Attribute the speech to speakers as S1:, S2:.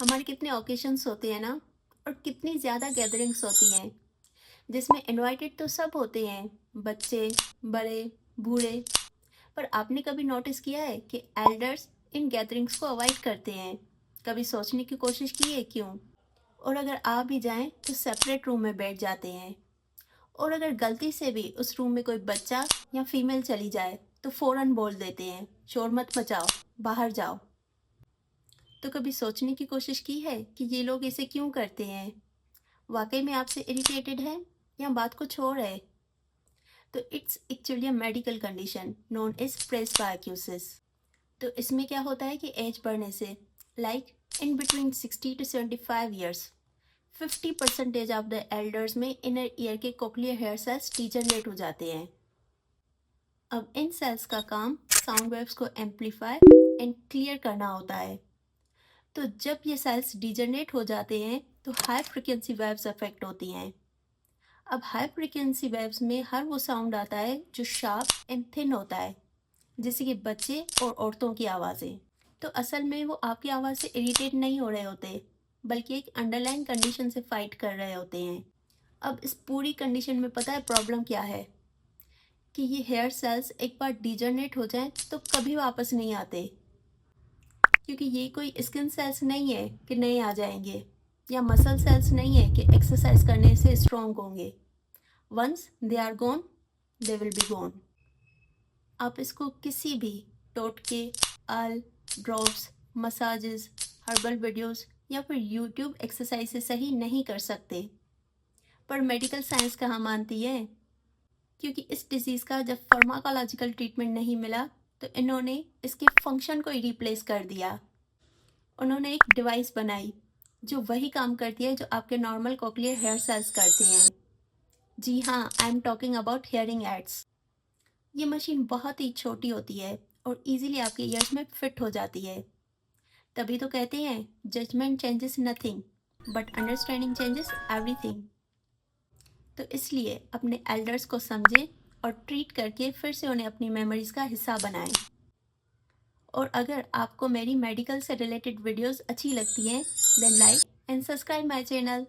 S1: हमारे कितने ओकेशंस होते हैं ना, और कितनी ज़्यादा गैदरिंग्स होती हैं जिसमें इनवाइटेड तो सब होते हैं, बच्चे, बड़े, बूढ़े। पर आपने कभी नोटिस किया है कि एल्डर्स इन गैदरिंग्स को अवॉइड करते हैं? कभी सोचने की कोशिश की है क्यों? और अगर आ भी जाएं तो सेपरेट रूम में बैठ जाते हैं। और अगर गलती से भी उस रूम में कोई बच्चा या फीमेल चली जाए तो फौरन बोल देते हैं, शोर मत मचाओ, बाहर जाओ। तो कभी सोचने की कोशिश की है कि ये लोग इसे क्यों करते हैं? वाकई में आपसे इरिटेटेड है या बात कुछ और है? तो it's actually a medical condition known as presbycusis. तो इसमें क्या होता है कि एज बढ़ने से, like in between 60 to 75 years, 50% of the elders में इनर ईयर के कोक्लियर हेयर सेल्स डीजनरेट हो जाते हैं। अब इन सेल्स का काम साउंड वेव्स को एम्पलीफाई एंड क्लियर करना होता है। तो जब ये सेल्स डिजनरेट हो जाते हैं तो हाई फ्रिक्वेंसी वेव्स अफेक्ट होती हैं। अब हाई फ्रिक्वेंसी वेव्स में हर वो साउंड आता है जो शार्प एंड थिन होता है, जैसे कि बच्चे और औरतों की आवाज़ें। तो असल में वो आपकी आवाज़ से इरिटेट नहीं हो रहे होते, बल्कि एक अंडरलाइन कंडीशन से फाइट कर रहे होते हैं। अब इस पूरी कंडीशन में पता है प्रॉब्लम क्या है? कि ये हेयर सेल्स एक बार डिजनरेट हो जाएं तो कभी वापस नहीं आते, क्योंकि ये कोई स्किन सेल्स नहीं है कि नए आ जाएंगे, या मसल सेल्स नहीं है कि एक्सरसाइज करने से स्ट्रॉन्ग होंगे। Once they are gone, they will be gone. आप इसको किसी भी टोटके, आल, ड्रॉप्स, मसाजेस, हर्बल वीडियोस या फिर यूट्यूब एक्सरसाइज से सही नहीं कर सकते। पर मेडिकल साइंस कहाँ मानती है? क्योंकि इस डिजीज़ का जब फार्माकोलॉजिकल ट्रीटमेंट नहीं मिला तो इन्होंने इसके फंक्शन को ही रिप्लेस कर दिया। उन्होंने एक डिवाइस बनाई जो वही काम करती है जो आपके नॉर्मल कोक्लियर हेयर सेल्स करते हैं। जी हाँ, I am talking about hearing aids. ये मशीन बहुत ही छोटी होती है और इजीली आपके ईयर्स में फिट हो जाती है। तभी तो कहते हैं judgement changes nothing, but understanding changes everything. तो इसलिए अपने एल्डर्स को समझें और ट्रीट करके फिर से उन्हें अपनी मेमोरीज का हिस्सा बनाएं। और अगर आपको मेरी मेडिकल से रिलेटेड वीडियोस अच्छी लगती हैं, then like and subscribe my channel.